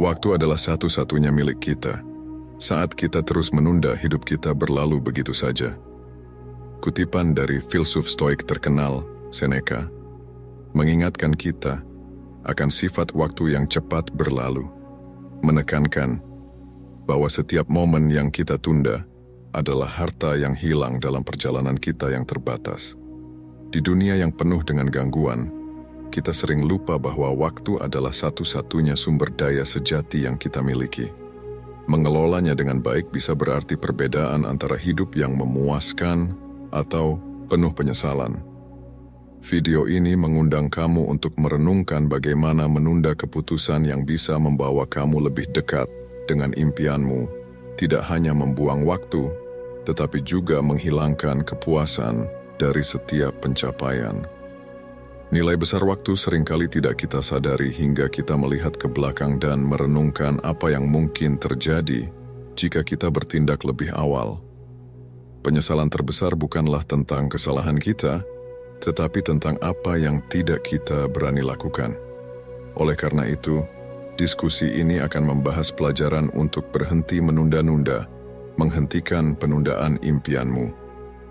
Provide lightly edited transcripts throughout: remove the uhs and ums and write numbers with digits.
Waktu adalah satu-satunya milik kita. Saat kita terus menunda, hidup kita berlalu begitu saja. Kutipan dari filsuf Stoik terkenal, Seneca, mengingatkan kita akan sifat waktu yang cepat berlalu, menekankan bahwa setiap momen yang kita tunda adalah harta yang hilang dalam perjalanan kita yang terbatas. Di dunia yang penuh dengan gangguan, kita sering lupa bahwa waktu adalah satu-satunya sumber daya sejati yang kita miliki. Mengelolanya dengan baik bisa berarti perbedaan antara hidup yang memuaskan atau penuh penyesalan. Video ini mengundang kamu untuk merenungkan bagaimana menunda keputusan yang bisa membawa kamu lebih dekat dengan impianmu, tidak hanya membuang waktu, tetapi juga menghilangkan kepuasan dari setiap pencapaian. Nilai besar waktu seringkali tidak kita sadari hingga kita melihat ke belakang dan merenungkan apa yang mungkin terjadi jika kita bertindak lebih awal. Penyesalan terbesar bukanlah tentang kesalahan kita, tetapi tentang apa yang tidak kita berani lakukan. Oleh karena itu, diskusi ini akan membahas pelajaran untuk berhenti menunda-nunda, menghentikan penundaan impianmu,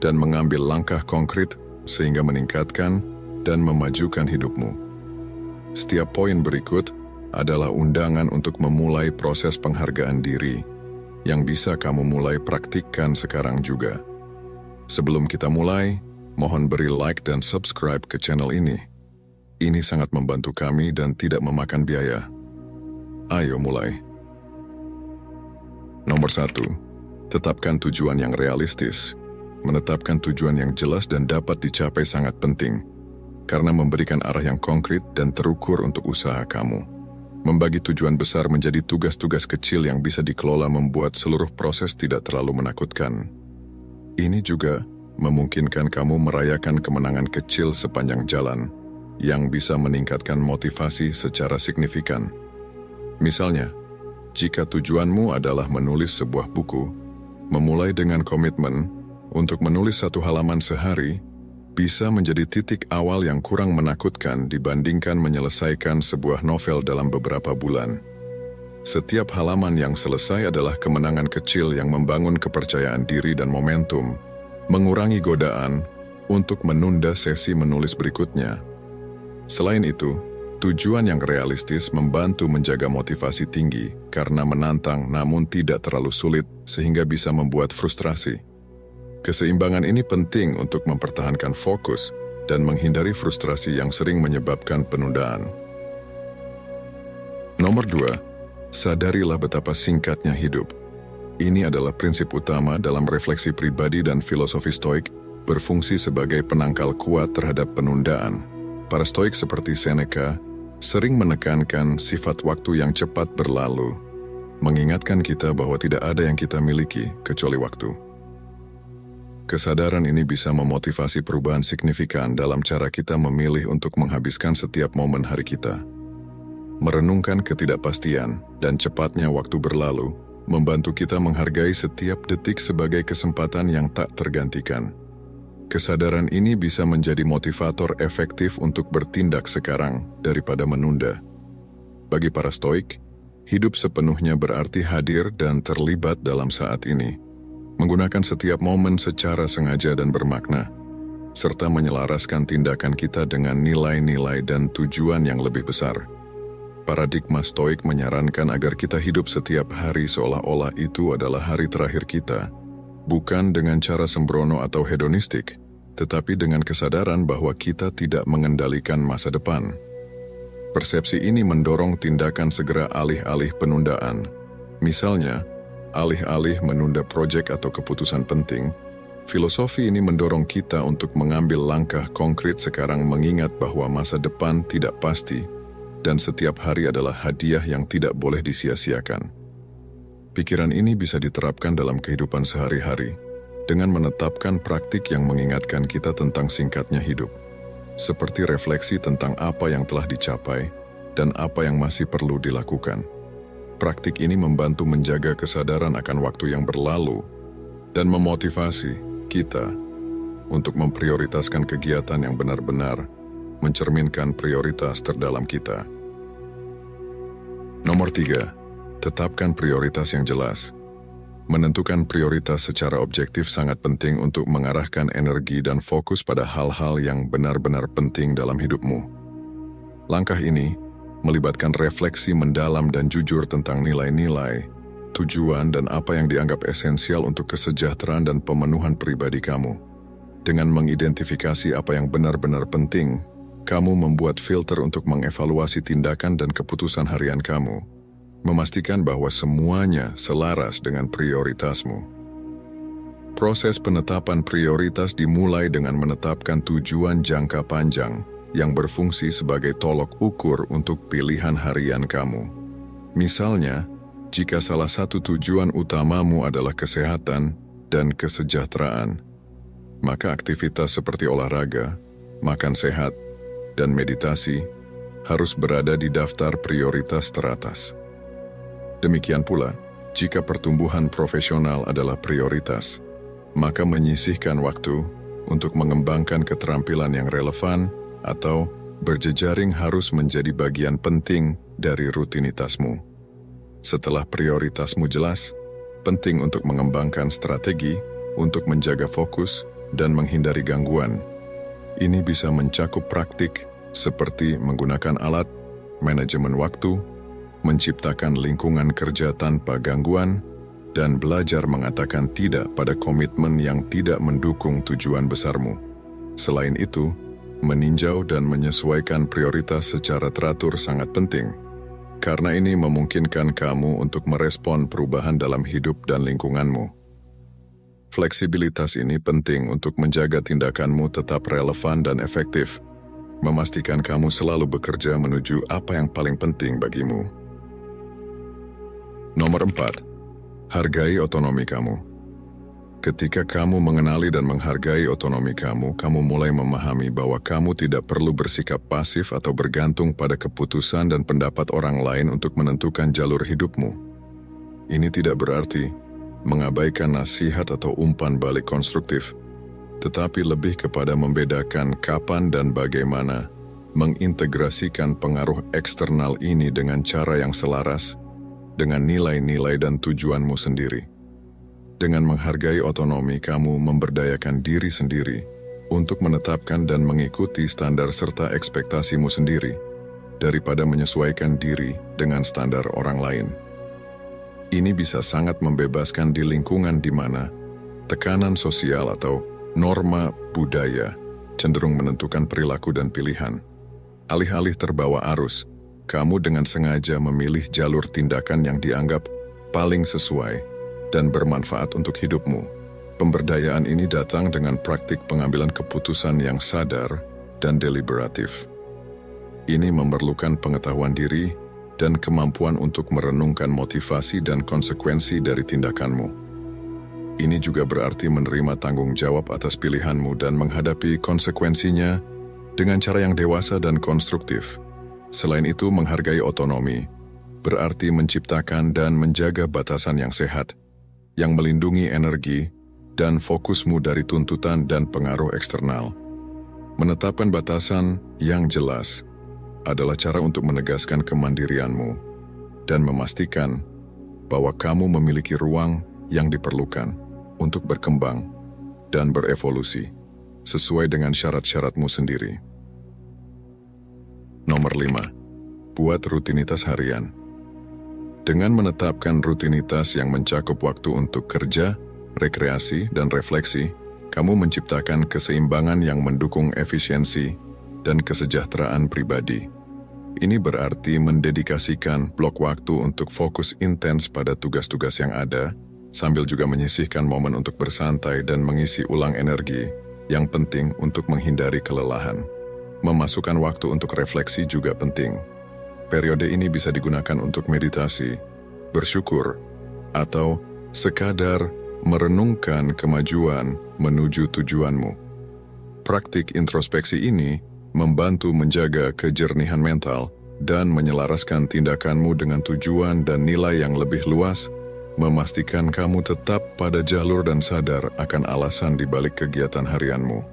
dan mengambil langkah konkret sehingga meningkatkan dan memajukan hidupmu. Setiap poin berikut adalah undangan untuk memulai proses penghargaan diri yang bisa kamu mulai praktikkan sekarang juga. Sebelum kita mulai, mohon beri like dan subscribe ke channel ini. Ini sangat membantu kami dan tidak memakan biaya. Ayo mulai. Nomor 1. Tetapkan tujuan yang realistis. Menetapkan tujuan yang jelas dan dapat dicapai sangat penting, karena memberikan arah yang konkret dan terukur untuk usaha kamu. Membagi tujuan besar menjadi tugas-tugas kecil yang bisa dikelola membuat seluruh proses tidak terlalu menakutkan. Ini juga memungkinkan kamu merayakan kemenangan kecil sepanjang jalan yang bisa meningkatkan motivasi secara signifikan. Misalnya, jika tujuanmu adalah menulis sebuah buku, memulai dengan komitmen untuk menulis 1 halaman sehari bisa menjadi titik awal yang kurang menakutkan dibandingkan menyelesaikan sebuah novel dalam beberapa bulan. Setiap halaman yang selesai adalah kemenangan kecil yang membangun kepercayaan diri dan momentum, mengurangi godaan untuk menunda sesi menulis berikutnya. Selain itu, tujuan yang realistis membantu menjaga motivasi tinggi karena menantang namun tidak terlalu sulit sehingga bisa membuat frustrasi. Keseimbangan ini penting untuk mempertahankan fokus dan menghindari frustrasi yang sering menyebabkan penundaan. Nomor 2, sadarilah betapa singkatnya hidup. Ini adalah prinsip utama dalam refleksi pribadi dan filosofi Stoik, berfungsi sebagai penangkal kuat terhadap penundaan. Para Stoik seperti Seneca sering menekankan sifat waktu yang cepat berlalu, mengingatkan kita bahwa tidak ada yang kita miliki kecuali waktu. Kesadaran ini bisa memotivasi perubahan signifikan dalam cara kita memilih untuk menghabiskan setiap momen hari kita. Merenungkan ketidakpastian dan cepatnya waktu berlalu membantu kita menghargai setiap detik sebagai kesempatan yang tak tergantikan. Kesadaran ini bisa menjadi motivator efektif untuk bertindak sekarang daripada menunda. Bagi para Stoik, hidup sepenuhnya berarti hadir dan terlibat dalam saat ini. Menggunakan setiap momen secara sengaja dan bermakna, serta menyelaraskan tindakan kita dengan nilai-nilai dan tujuan yang lebih besar. Paradigma Stoik menyarankan agar kita hidup setiap hari seolah-olah itu adalah hari terakhir kita, bukan dengan cara sembrono atau hedonistik, tetapi dengan kesadaran bahwa kita tidak mengendalikan masa depan. Persepsi ini mendorong tindakan segera alih-alih penundaan. Misalnya, alih-alih menunda proyek atau keputusan penting, filosofi ini mendorong kita untuk mengambil langkah konkret sekarang mengingat bahwa masa depan tidak pasti dan setiap hari adalah hadiah yang tidak boleh disia-siakan. Pikiran ini bisa diterapkan dalam kehidupan sehari-hari dengan menetapkan praktik yang mengingatkan kita tentang singkatnya hidup, seperti refleksi tentang apa yang telah dicapai dan apa yang masih perlu dilakukan. Praktik ini membantu menjaga kesadaran akan waktu yang berlalu dan memotivasi kita untuk memprioritaskan kegiatan yang benar-benar mencerminkan prioritas terdalam kita. Nomor 3, Tetapkan prioritas yang jelas. Menentukan prioritas secara objektif sangat penting untuk mengarahkan energi dan fokus pada hal-hal yang benar-benar penting dalam hidupmu. Langkah ini melibatkan refleksi mendalam dan jujur tentang nilai-nilai, tujuan, dan apa yang dianggap esensial untuk kesejahteraan dan pemenuhan pribadi kamu. Dengan mengidentifikasi apa yang benar-benar penting, kamu membuat filter untuk mengevaluasi tindakan dan keputusan harian kamu, memastikan bahwa semuanya selaras dengan prioritasmu. Proses penetapan prioritas dimulai dengan menetapkan tujuan jangka panjang yang berfungsi sebagai tolok ukur untuk pilihan harian kamu. Misalnya, jika salah satu tujuan utamamu adalah kesehatan dan kesejahteraan, maka aktivitas seperti olahraga, makan sehat, dan meditasi harus berada di daftar prioritas teratas. Demikian pula, jika pertumbuhan profesional adalah prioritas, maka menyisihkan waktu untuk mengembangkan keterampilan yang relevan atau berjejaring harus menjadi bagian penting dari rutinitasmu. Setelah prioritasmu jelas, penting untuk mengembangkan strategi untuk menjaga fokus dan menghindari gangguan. Ini bisa mencakup praktik seperti menggunakan alat, manajemen waktu, menciptakan lingkungan kerja tanpa gangguan, dan belajar mengatakan tidak pada komitmen yang tidak mendukung tujuan besarmu. Selain itu, meninjau dan menyesuaikan prioritas secara teratur sangat penting, karena ini memungkinkan kamu untuk merespon perubahan dalam hidup dan lingkunganmu. Fleksibilitas ini penting untuk menjaga tindakanmu tetap relevan dan efektif, memastikan kamu selalu bekerja menuju apa yang paling penting bagimu. Nomor 4. Hargai otonomi kamu. Ketika kamu mengenali dan menghargai otonomi kamu, kamu mulai memahami bahwa kamu tidak perlu bersikap pasif atau bergantung pada keputusan dan pendapat orang lain untuk menentukan jalur hidupmu. Ini tidak berarti mengabaikan nasihat atau umpan balik konstruktif, tetapi lebih kepada membedakan kapan dan bagaimana mengintegrasikan pengaruh eksternal ini dengan cara yang selaras dengan nilai-nilai dan tujuanmu sendiri. Dengan menghargai otonomi, kamu memberdayakan diri sendiri untuk menetapkan dan mengikuti standar serta ekspektasimu sendiri, daripada menyesuaikan diri dengan standar orang lain. Ini bisa sangat membebaskan di lingkungan di mana tekanan sosial atau norma budaya cenderung menentukan perilaku dan pilihan. Alih-alih terbawa arus, kamu dengan sengaja memilih jalur tindakan yang dianggap paling sesuai dan bermanfaat untuk hidupmu. Pemberdayaan ini datang dengan praktik pengambilan keputusan yang sadar dan deliberatif. Ini memerlukan pengetahuan diri dan kemampuan untuk merenungkan motivasi dan konsekuensi dari tindakanmu. Ini juga berarti menerima tanggung jawab atas pilihanmu dan menghadapi konsekuensinya dengan cara yang dewasa dan konstruktif. Selain itu, menghargai otonomi berarti menciptakan dan menjaga batasan yang sehat, yang melindungi energi dan fokusmu dari tuntutan dan pengaruh eksternal. Menetapkan batasan yang jelas adalah cara untuk menegaskan kemandirianmu dan memastikan bahwa kamu memiliki ruang yang diperlukan untuk berkembang dan berevolusi sesuai dengan syarat-syaratmu sendiri. Nomor 5. Buat rutinitas harian. Dengan menetapkan rutinitas yang mencakup waktu untuk kerja, rekreasi, dan refleksi, kamu menciptakan keseimbangan yang mendukung efisiensi dan kesejahteraan pribadi. Ini berarti mendedikasikan blok waktu untuk fokus intens pada tugas-tugas yang ada, sambil juga menyisihkan momen untuk bersantai dan mengisi ulang energi yang penting untuk menghindari kelelahan. Memasukkan waktu untuk refleksi juga penting. Periode ini bisa digunakan untuk meditasi, bersyukur, atau sekadar merenungkan kemajuan menuju tujuanmu. Praktik introspeksi ini membantu menjaga kejernihan mental dan menyelaraskan tindakanmu dengan tujuan dan nilai yang lebih luas, memastikan kamu tetap pada jalur dan sadar akan alasan di balik kegiatan harianmu.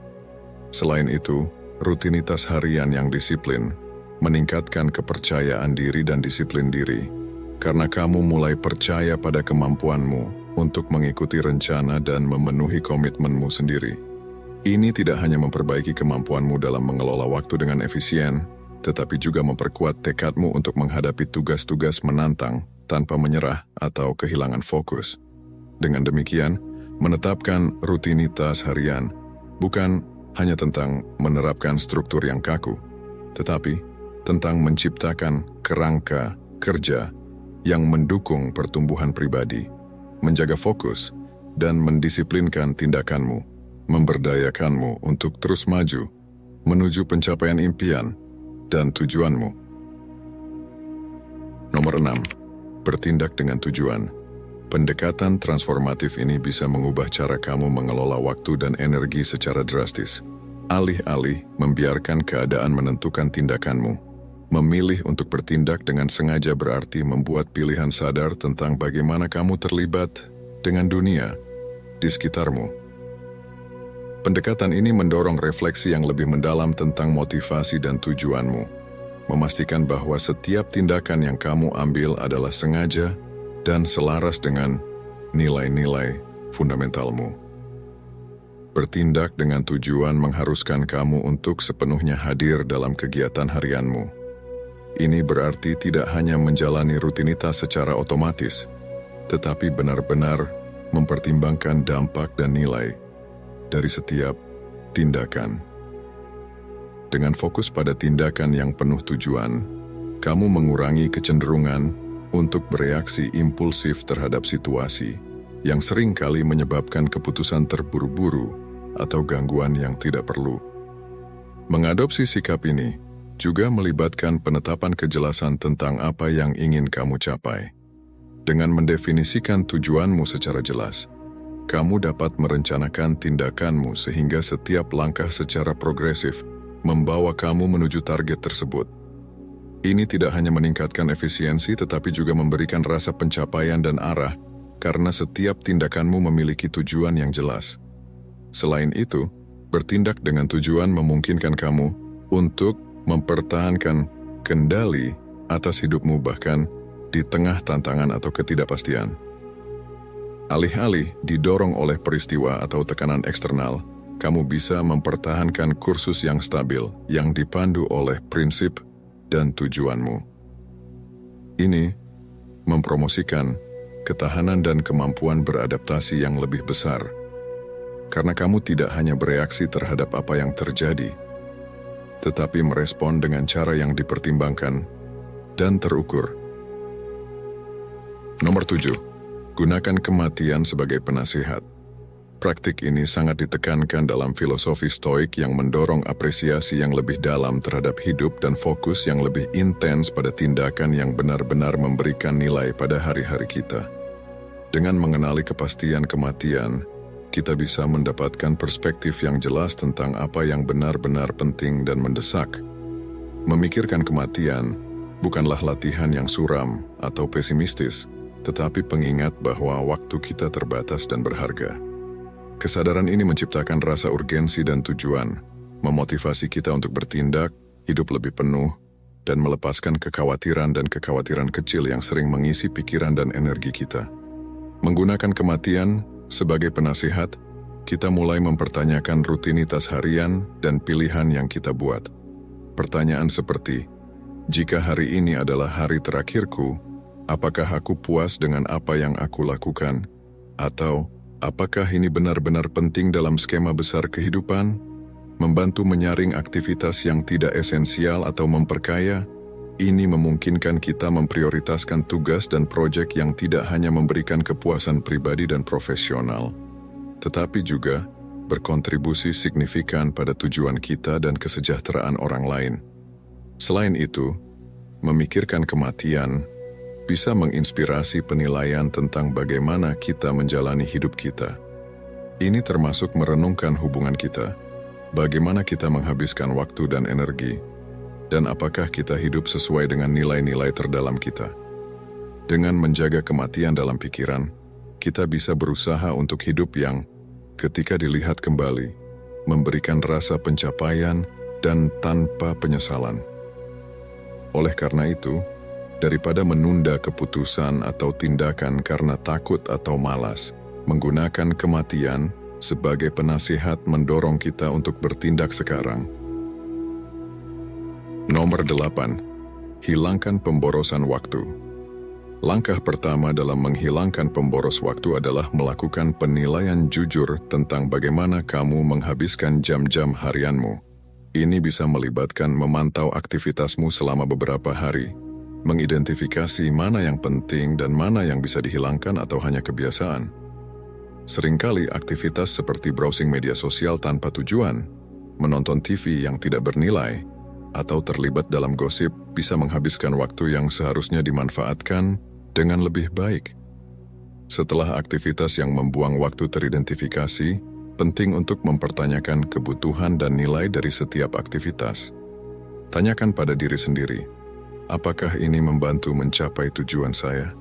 Selain itu, rutinitas harian yang disiplin meningkatkan kepercayaan diri dan disiplin diri, karena kamu mulai percaya pada kemampuanmu untuk mengikuti rencana dan memenuhi komitmenmu sendiri. Ini tidak hanya memperbaiki kemampuanmu dalam mengelola waktu dengan efisien, tetapi juga memperkuat tekadmu untuk menghadapi tugas-tugas menantang tanpa menyerah atau kehilangan fokus. Dengan demikian, menetapkan rutinitas harian bukan hanya tentang menerapkan struktur yang kaku, tetapi tentang menciptakan kerangka kerja yang mendukung pertumbuhan pribadi, menjaga fokus, dan mendisiplinkan tindakanmu, memberdayakanmu untuk terus maju, menuju pencapaian impian dan tujuanmu. Nomor 6. Bertindak dengan tujuan. Pendekatan transformatif ini bisa mengubah cara kamu mengelola waktu dan energi secara drastis. Alih-alih membiarkan keadaan menentukan tindakanmu, memilih untuk bertindak dengan sengaja berarti membuat pilihan sadar tentang bagaimana kamu terlibat dengan dunia di sekitarmu. Pendekatan ini mendorong refleksi yang lebih mendalam tentang motivasi dan tujuanmu, memastikan bahwa setiap tindakan yang kamu ambil adalah sengaja dan selaras dengan nilai-nilai fundamentalmu. Bertindak dengan tujuan mengharuskan kamu untuk sepenuhnya hadir dalam kegiatan harianmu. Ini berarti tidak hanya menjalani rutinitas secara otomatis, tetapi benar-benar mempertimbangkan dampak dan nilai dari setiap tindakan. Dengan fokus pada tindakan yang penuh tujuan, kamu mengurangi kecenderungan untuk bereaksi impulsif terhadap situasi yang sering kali menyebabkan keputusan terburu-buru atau gangguan yang tidak perlu. Mengadopsi sikap ini juga melibatkan penetapan kejelasan tentang apa yang ingin kamu capai. Dengan mendefinisikan tujuanmu secara jelas, kamu dapat merencanakan tindakanmu sehingga setiap langkah secara progresif membawa kamu menuju target tersebut. Ini tidak hanya meningkatkan efisiensi tetapi juga memberikan rasa pencapaian dan arah karena setiap tindakanmu memiliki tujuan yang jelas. Selain itu, bertindak dengan tujuan memungkinkan kamu untuk mempertahankan kendali atas hidupmu bahkan di tengah tantangan atau ketidakpastian. Alih-alih didorong oleh peristiwa atau tekanan eksternal, kamu bisa mempertahankan kursus yang stabil yang dipandu oleh prinsip dan tujuanmu. Ini mempromosikan ketahanan dan kemampuan beradaptasi yang lebih besar, karena kamu tidak hanya bereaksi terhadap apa yang terjadi, tetapi merespon dengan cara yang dipertimbangkan dan terukur. Nomor 7. Gunakan kematian sebagai penasihat. Praktik ini sangat ditekankan dalam filosofi Stoik yang mendorong apresiasi yang lebih dalam terhadap hidup dan fokus yang lebih intens pada tindakan yang benar-benar memberikan nilai pada hari-hari kita. Dengan mengenali kepastian kematian, kita bisa mendapatkan perspektif yang jelas tentang apa yang benar-benar penting dan mendesak. Memikirkan kematian bukanlah latihan yang suram atau pesimistis, tetapi pengingat bahwa waktu kita terbatas dan berharga. Kesadaran ini menciptakan rasa urgensi dan tujuan, memotivasi kita untuk bertindak, hidup lebih penuh, dan melepaskan kekhawatiran dan kekhawatiran kecil yang sering mengisi pikiran dan energi kita. Menggunakan kematian sebagai penasihat, kita mulai mempertanyakan rutinitas harian dan pilihan yang kita buat. Pertanyaan seperti, jika hari ini adalah hari terakhirku, apakah aku puas dengan apa yang aku lakukan? Atau, apakah ini benar-benar penting dalam skema besar kehidupan? Membantu menyaring aktivitas yang tidak esensial atau memperkaya, ini memungkinkan kita memprioritaskan tugas dan proyek yang tidak hanya memberikan kepuasan pribadi dan profesional, tetapi juga berkontribusi signifikan pada tujuan kita dan kesejahteraan orang lain. Selain itu, memikirkan kematian bisa menginspirasi penilaian tentang bagaimana kita menjalani hidup kita. Ini termasuk merenungkan hubungan kita, bagaimana kita menghabiskan waktu dan energi, dan apakah kita hidup sesuai dengan nilai-nilai terdalam kita. Dengan menjaga kematian dalam pikiran, kita bisa berusaha untuk hidup yang, ketika dilihat kembali, memberikan rasa pencapaian dan tanpa penyesalan. Oleh karena itu, Daripada menunda keputusan atau tindakan karena takut atau malas, menggunakan kematian sebagai penasihat mendorong kita untuk bertindak sekarang. Nomor 8. Hilangkan pemborosan waktu. Langkah pertama dalam menghilangkan pemboros waktu adalah melakukan penilaian jujur tentang bagaimana kamu menghabiskan jam-jam harianmu. Ini bisa melibatkan memantau aktivitasmu selama beberapa hari, mengidentifikasi mana yang penting dan mana yang bisa dihilangkan atau hanya kebiasaan. Seringkali aktivitas seperti browsing media sosial tanpa tujuan, menonton TV yang tidak bernilai, atau terlibat dalam gosip bisa menghabiskan waktu yang seharusnya dimanfaatkan dengan lebih baik. Setelah aktivitas yang membuang waktu teridentifikasi, penting untuk mempertanyakan kebutuhan dan nilai dari setiap aktivitas. Tanyakan pada diri sendiri, apakah ini membantu mencapai tujuan saya?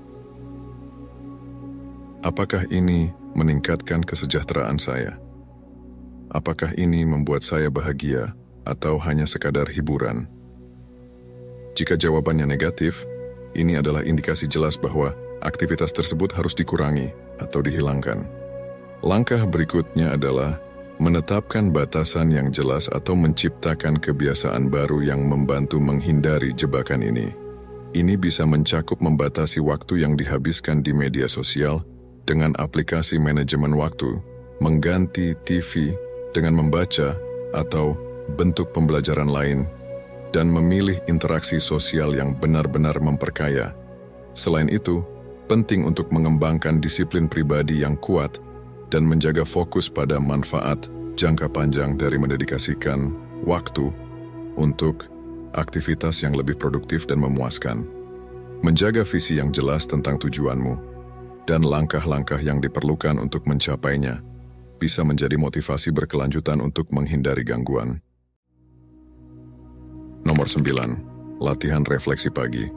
Apakah ini meningkatkan kesejahteraan saya? Apakah ini membuat saya bahagia atau hanya sekadar hiburan? Jika jawabannya negatif, ini adalah indikasi jelas bahwa aktivitas tersebut harus dikurangi atau dihilangkan. Langkah berikutnya adalah menetapkan batasan yang jelas atau menciptakan kebiasaan baru yang membantu menghindari jebakan ini. Ini bisa mencakup membatasi waktu yang dihabiskan di media sosial dengan aplikasi manajemen waktu, mengganti TV dengan membaca atau bentuk pembelajaran lain, dan memilih interaksi sosial yang benar-benar memperkaya. Selain itu, penting untuk mengembangkan disiplin pribadi yang kuat dan menjaga fokus pada manfaat jangka panjang dari mendedikasikan waktu untuk aktivitas yang lebih produktif dan memuaskan. Menjaga visi yang jelas tentang tujuanmu dan langkah-langkah yang diperlukan untuk mencapainya bisa menjadi motivasi berkelanjutan untuk menghindari gangguan. Nomor 9. Latihan refleksi pagi.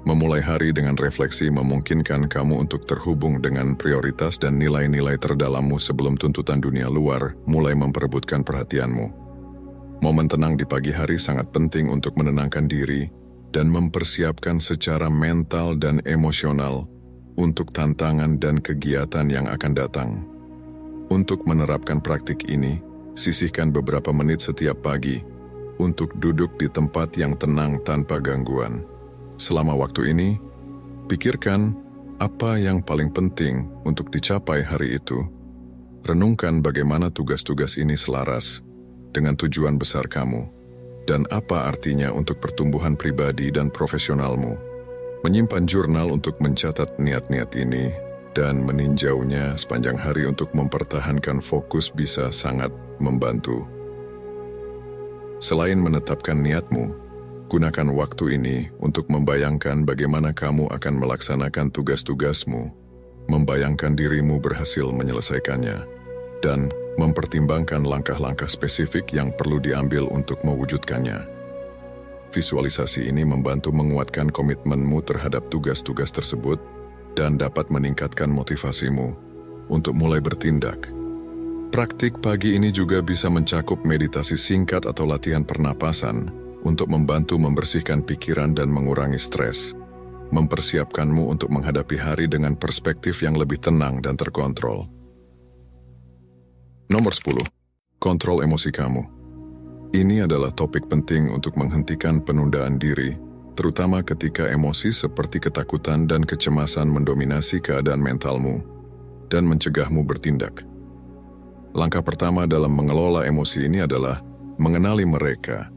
Memulai hari dengan refleksi memungkinkan kamu untuk terhubung dengan prioritas dan nilai-nilai terdalammu sebelum tuntutan dunia luar mulai memperebutkan perhatianmu. Momen tenang di pagi hari sangat penting untuk menenangkan diri dan mempersiapkan secara mental dan emosional untuk tantangan dan kegiatan yang akan datang. Untuk menerapkan praktik ini, sisihkan beberapa menit setiap pagi untuk duduk di tempat yang tenang tanpa gangguan. Selama waktu ini, pikirkan apa yang paling penting untuk dicapai hari itu. Renungkan bagaimana tugas-tugas ini selaras dengan tujuan besar kamu, dan apa artinya untuk pertumbuhan pribadi dan profesionalmu. Menyimpan jurnal untuk mencatat niat-niat ini dan meninjaunya sepanjang hari untuk mempertahankan fokus bisa sangat membantu. Selain menetapkan niatmu, gunakan waktu ini untuk membayangkan bagaimana kamu akan melaksanakan tugas-tugasmu, membayangkan dirimu berhasil menyelesaikannya, dan mempertimbangkan langkah-langkah spesifik yang perlu diambil untuk mewujudkannya. Visualisasi ini membantu menguatkan komitmenmu terhadap tugas-tugas tersebut dan dapat meningkatkan motivasimu untuk mulai bertindak. Praktik pagi ini juga bisa mencakup meditasi singkat atau latihan pernapasan untuk membantu membersihkan pikiran dan mengurangi stres, mempersiapkanmu untuk menghadapi hari dengan perspektif yang lebih tenang dan terkontrol. Nomor 10. Kontrol emosi kamu. Ini adalah topik penting untuk menghentikan penundaan diri, terutama ketika emosi seperti ketakutan dan kecemasan mendominasi keadaan mentalmu dan mencegahmu bertindak. Langkah pertama dalam mengelola emosi ini adalah mengenali mereka.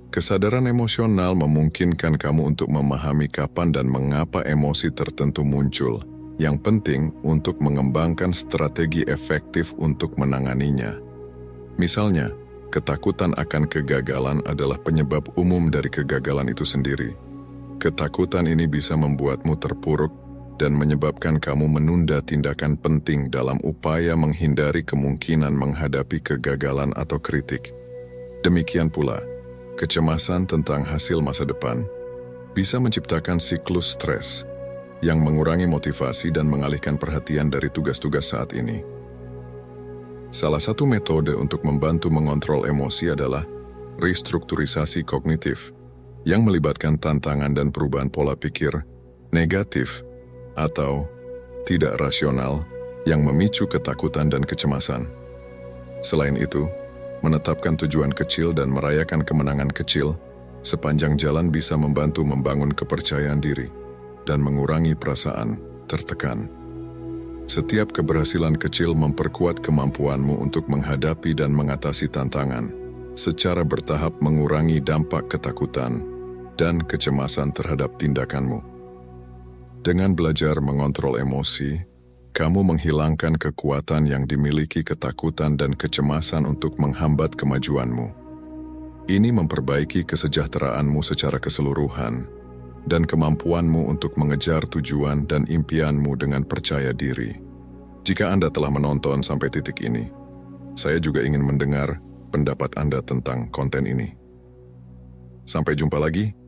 Kesadaran emosional memungkinkan kamu untuk memahami kapan dan mengapa emosi tertentu muncul. Yang penting untuk mengembangkan strategi efektif untuk menanganinya. Misalnya, ketakutan akan kegagalan adalah penyebab umum dari kegagalan itu sendiri. Ketakutan ini bisa membuatmu terpuruk dan menyebabkan kamu menunda tindakan penting dalam upaya menghindari kemungkinan menghadapi kegagalan atau kritik. Demikian pula, kecemasan tentang hasil masa depan bisa menciptakan siklus stres yang mengurangi motivasi dan mengalihkan perhatian dari tugas-tugas saat ini. Salah satu metode untuk membantu mengontrol emosi adalah restrukturisasi kognitif. yang melibatkan tantangan dan perubahan pola pikir negatif atau tidak rasional yang memicu ketakutan dan kecemasan. Selain itu, menetapkan tujuan kecil dan merayakan kemenangan kecil sepanjang jalan bisa membantu membangun kepercayaan diri dan mengurangi perasaan tertekan. Setiap keberhasilan kecil memperkuat kemampuanmu untuk menghadapi dan mengatasi tantangan, secara bertahap mengurangi dampak ketakutan dan kecemasan terhadap tindakanmu. Dengan belajar mengontrol emosi, kamu menghilangkan kekuatan yang dimiliki ketakutan dan kecemasan untuk menghambat kemajuanmu. Ini memperbaiki kesejahteraanmu secara keseluruhan dan kemampuanmu untuk mengejar tujuan dan impianmu dengan percaya diri. Jika Anda telah menonton sampai titik ini, saya juga ingin mendengar pendapat Anda tentang konten ini. Sampai jumpa lagi.